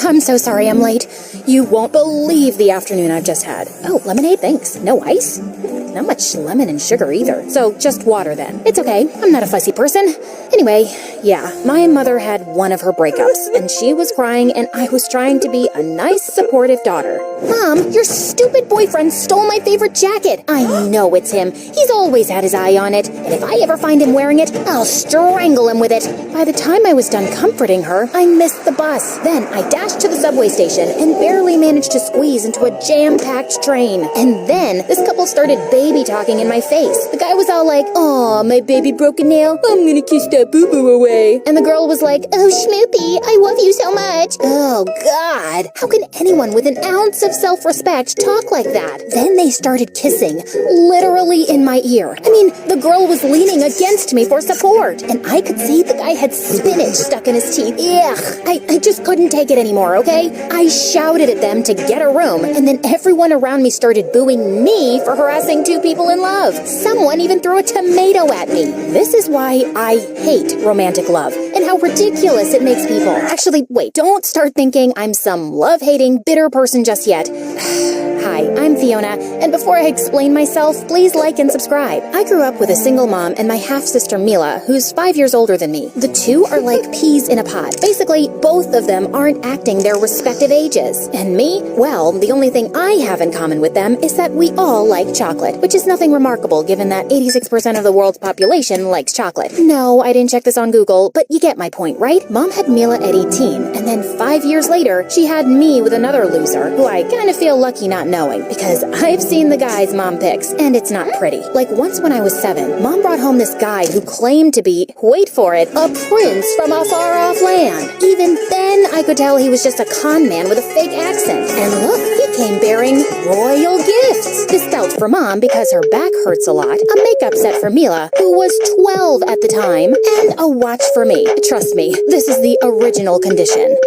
I'm so sorry I'm late. You won't believe the afternoon I've just had. Oh, lemonade, thanks. No ice? Not much lemon and sugar either, so just water then. It's okay, I'm not a fussy person. Anyway, yeah, my mother had one of her breakups, and she was crying, and I was trying to be a nice, supportive daughter. Mom, your stupid boyfriend stole my favorite jacket. I know it's him. He's always had his eye on it, and if I ever find him wearing it, I'll strangle him with it. By the time I was done comforting her, I missed the bus. Then I dashed to the subway station and barely managed to squeeze into a jam-packed train. And then this couple started baby talking in my face. The guy was all like, "Aw, my baby broke a nail. I'm gonna kiss that boo-boo away." And the girl was like, "Oh, Schmoopy, I love you so much." Oh, God. How can anyone with an ounce of self-respect talk like that? Then they started kissing, literally in my ear. I mean, the girl was leaning against me for support, and I could see the guy had spinach stuck in his teeth. Ugh, I just couldn't take it anymore, okay? I shouted at them to get a room, and then everyone around me started booing me for harassing two people in love. Someone even threw a tomato at me. This is why I hate romantic love, and how ridiculous it makes people. Actually, wait, don't start thinking I'm some love-hating, bitter person just yet. Hi, I'm Fiona, and before I explain myself, please like and subscribe. I grew up with a single mom and my half-sister Mila, who's 5 years older than me. The two are like peas in a pod. Basically, both of them aren't acting their respective ages. And me? Well, the only thing I have in common with them is that we all like chocolate, which is nothing remarkable given that 86% of the world's population likes chocolate. No, I didn't check this on Google, but you get my point, right? Mom had Mila at 18, and then 5 years later, she had me with another loser, who I kind of feel lucky not knowing, because I've seen the guys Mom picks, and it's not pretty. Like once when I was 7, Mom brought home this guy who claimed to be, wait for it, a prince from a far-off land. Even then, I could tell he was just a con man with a fake accent. And look, he came bearing royal gifts. This felt for Mom because her back hurts a lot, a makeup set for Mila, who was 12 at the time, and a watch for me. Trust me, this is the original condition.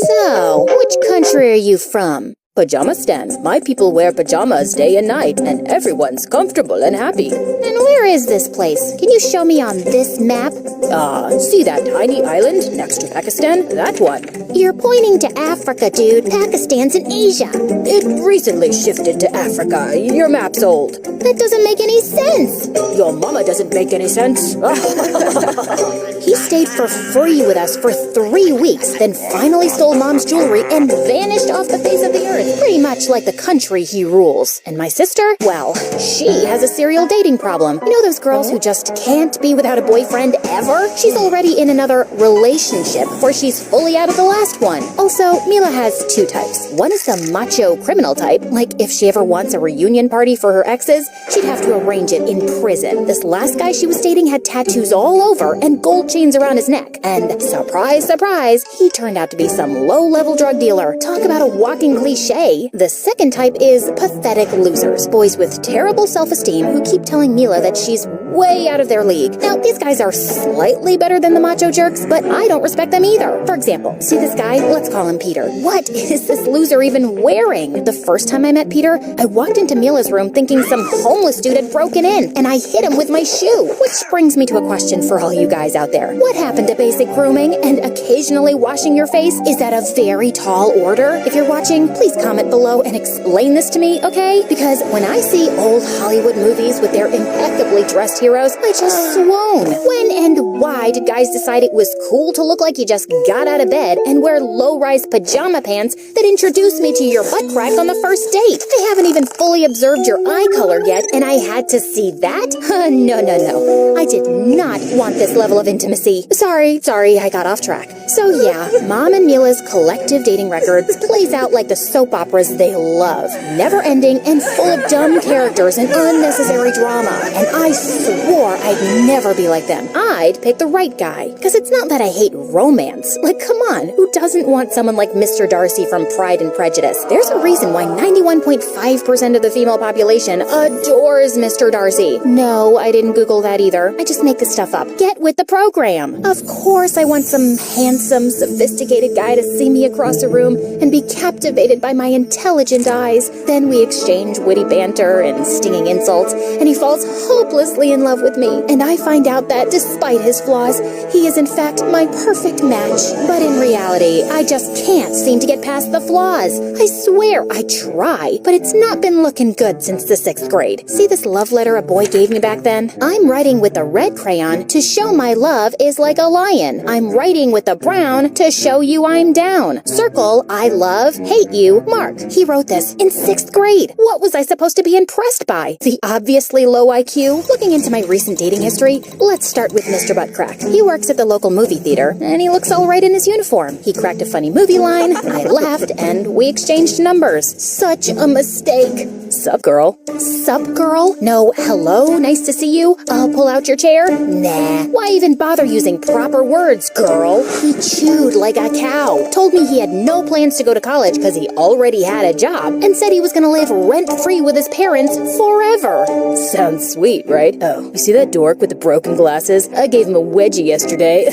So, which country are you from? Pajamastan. My people wear pajamas day and night, and everyone's comfortable and happy. And where is this place? Can you show me on this map? See that tiny island next to Pakistan? That one. You're pointing to Africa, dude. Pakistan's in Asia. It recently shifted to Africa. Your map's old. That doesn't make any sense. Your mama doesn't make any sense. He stayed for free with us for 3 weeks, then finally stole Mom's jewelry and vanished off the face of the earth. Pretty much like the country he rules. And my sister? Well, she has a serial dating problem. You know those girls who just can't be without a boyfriend ever? She's already in another relationship before she's fully out of the last one. Also, Mila has 2 types. One is the macho criminal type, like if she ever wants a reunion party for her exes, she'd have to arrange it in prison. This last guy she was dating had tattoos all over and gold chains around his neck. And surprise, surprise, he turned out to be some low-level drug dealer. Talk about a walking cliche. The second type is pathetic losers, boys with terrible self-esteem who keep telling Mila that she's way out of their league. Now, these guys are slightly better than the macho jerks, but I don't respect them either. For example, see this guy? Let's call him Peter. What is this loser even wearing? The first time I met Peter, I walked into Mila's room thinking some homeless dude had broken in, and I hit him with my shoe. Which brings me to a question for all you guys out there. What happened to basic grooming and occasionally washing your face? Is that a very tall order? If you're watching, please comment below and explain this to me, okay? Because when I see old Hollywood movies with their impeccably dressed heroes, I just swoon. When and why did guys decide it was cool to look like you just got out of bed and wear low-rise pajama pants that introduced me to your butt crack on the first date? I haven't even fully observed your eye color yet, and I had to see that? No. I did not want this level of intimacy. Sorry, I got off track. So yeah, Mom and Mila's collective dating record plays out like the soap operas they love. Never-ending and full of dumb characters and unnecessary drama. And I swore I'd never be like them. I'd pick the right guy. Because it's not that I hate romance. Like, come on, who doesn't want someone like Mr. Darcy from Pride and Prejudice? There's a reason why 91.5% of the female population adores Mr. Darcy. No, I didn't Google that either. I just make this stuff up. Get with the program. Of course I want some handsome handsome, sophisticated guy to see me across a room and be captivated by my intelligent eyes. Then we exchange witty banter and stinging insults, and he falls hopelessly in love with me. And I find out that, despite his flaws, he is in fact my perfect match. But in reality, I just can't seem to get past the flaws. I swear I try, but it's not been looking good since the 6th grade. See this love letter a boy gave me back then? I'm writing with a red crayon to show my love is like a lion. I'm writing with a brown to show you I'm down. Circle, I love, hate you, mark. He wrote this in 6th grade. What was I supposed to be impressed by? The obviously low IQ? Looking into my recent dating history, let's start with Mr. Buttcrack. He works at the local movie theater, and he looks all right in his uniform. He cracked a funny movie line, I laughed, and we exchanged numbers. Such a mistake. Sup, girl? Sup, girl? No, hello, nice to see you. I'll pull out your chair. Nah. Why even bother using proper words, girl? He chewed like a cow. Told me he had no plans to go to college because he already had a job, and said he was gonna live rent-free with his parents forever. Sounds sweet, right? Oh, you see that dork with the broken glasses? I gave him a wedgie yesterday.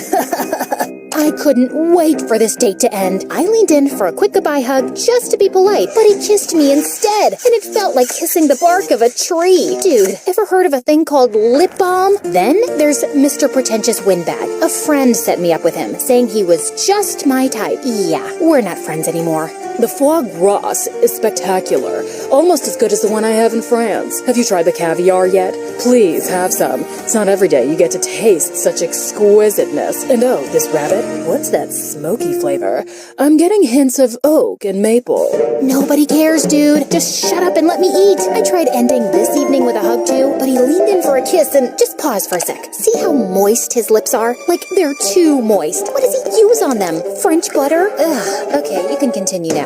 I couldn't wait for this date to end. I leaned in for a quick goodbye hug just to be polite, but he kissed me instead, and it felt like kissing the bark of a tree. Dude, ever heard of a thing called lip balm? Then there's Mr. Pretentious Windbag. A friend set me up with him, saying he was just my type. Yeah, we're not friends anymore. The foie gras is spectacular, almost as good as the one I have in France. Have you tried the caviar yet? Please have some. It's not every day you get to taste such exquisiteness. And oh, this rabbit, what's that smoky flavor? I'm getting hints of oak and maple. Nobody cares, dude. Just shut up and let me eat. I tried ending this evening with a hug too, but he leaned in for a kiss and just pause for a sec. See how moist his lips are? Like they're too moist. What does he use on them? French butter? Ugh. Okay, you can continue now.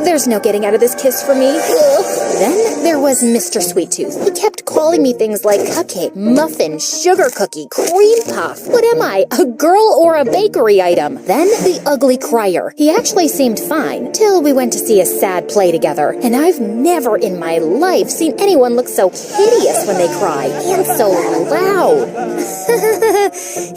There's no getting out of this kiss for me. Ugh. Then there was Mr. Sweet Tooth. He kept calling me things like cupcake, muffin, sugar cookie, cream puff. What am I, a girl or a bakery item? Then the ugly crier. He actually seemed fine, till we went to see a sad play together. And I've never in my life seen anyone look so hideous when they cry, and so loud.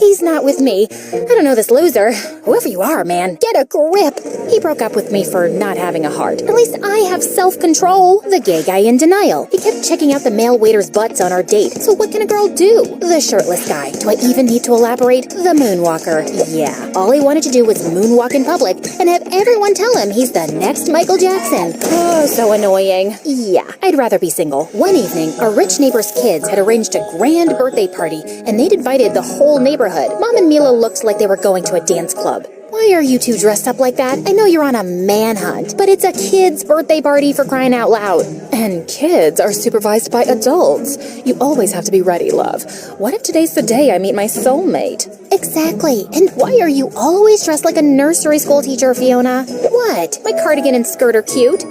He's not with me. I don't know this loser. Whoever you are, man, get a grip. He broke up with me for not having a heart. At least I have self-control. The gay guy in denial. He kept checking out the male waiters' butts on our date. So what can a girl do? The shirtless guy. Do I even need to elaborate? The moonwalker. Yeah. All he wanted to do was moonwalk in public and have everyone tell him he's the next Michael Jackson. Oh, so annoying. Yeah, I'd rather be single. One evening, our rich neighbor's kids had arranged a grand birthday party, and they'd invited the whole neighborhood. Mom and Mila looked like they were going to a dance club. Why are you two dressed up like that? I know you're on a manhunt, but it's a kid's birthday party for crying out loud. And kids are supervised by adults. You always have to be ready, love. What if today's the day I meet my soulmate? Exactly. And why are you always dressed like a nursery school teacher, Fiona? What? My cardigan and skirt are cute.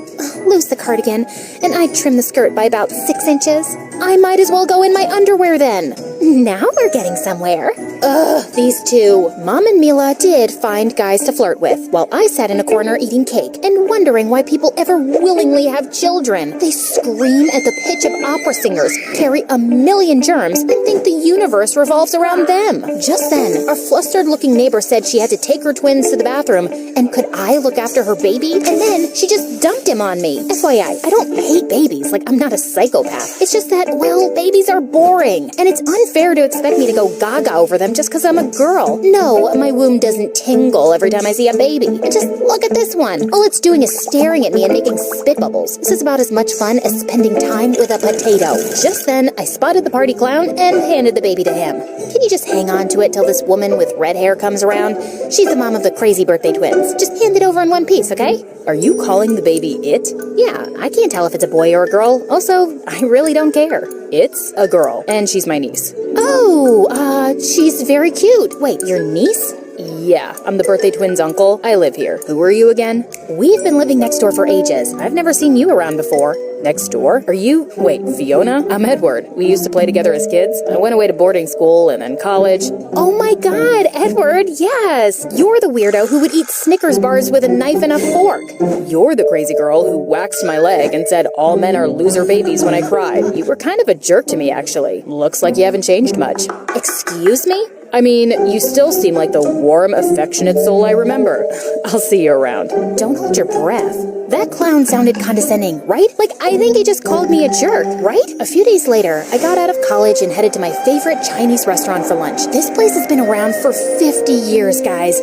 Loose the cardigan, and I'd trim the skirt by about 6 inches. I might as well go in my underwear then. Now we're getting somewhere. Ugh, these two. Mom and Mila did find guys to flirt with, while I sat in a corner eating cake and wondering why people ever willingly have children. They scream at the pitch of opera singers, carry a million germs, and think the universe revolves around them. Just then, our flustered-looking neighbor said she had to take her twins to the bathroom, and could I look after her baby? And then she just dumped him on me. FYI, I don't hate babies, like I'm not a psychopath. It's just that, well, babies are boring, and it's unfair to expect me to go gaga over them just because I'm a girl. No, my womb doesn't tingle every time I see a baby. And just look at this one. All it's doing is staring at me and making spit bubbles. This is about as much fun as spending time with a potato. Just then, I spotted the party clown and handed the baby to him. Can you just hang on to it till this woman with red hair comes around? She's the mom of the crazy birthday twins. Just hand it over in one piece, okay? Are you calling the baby it? Yeah, I can't tell if it's a boy or a girl. Also, I really don't care. It's a girl, and she's my niece. Oh, she's very cute. Wait, your niece? Yeah, I'm the birthday twins' uncle. I live here. Who are you again? We've been living next door for ages. I've never seen you around before. Next door? Are you... Wait, Fiona? I'm Edward. We used to play together as kids. I went away to boarding school and then college. Oh my god, Edward, yes! You're the weirdo who would eat Snickers bars with a knife and a fork. You're the crazy girl who waxed my leg and said all men are loser babies when I cried. You were kind of a jerk to me, actually. Looks like you haven't changed much. Excuse me? I mean, you still seem like the warm, affectionate soul I remember. I'll see you around. Don't hold your breath. That clown sounded condescending, right? Like, I think he just called me a jerk, right? A few days later, I got out of college and headed to my favorite Chinese restaurant for lunch. This place has been around for 50 years, guys.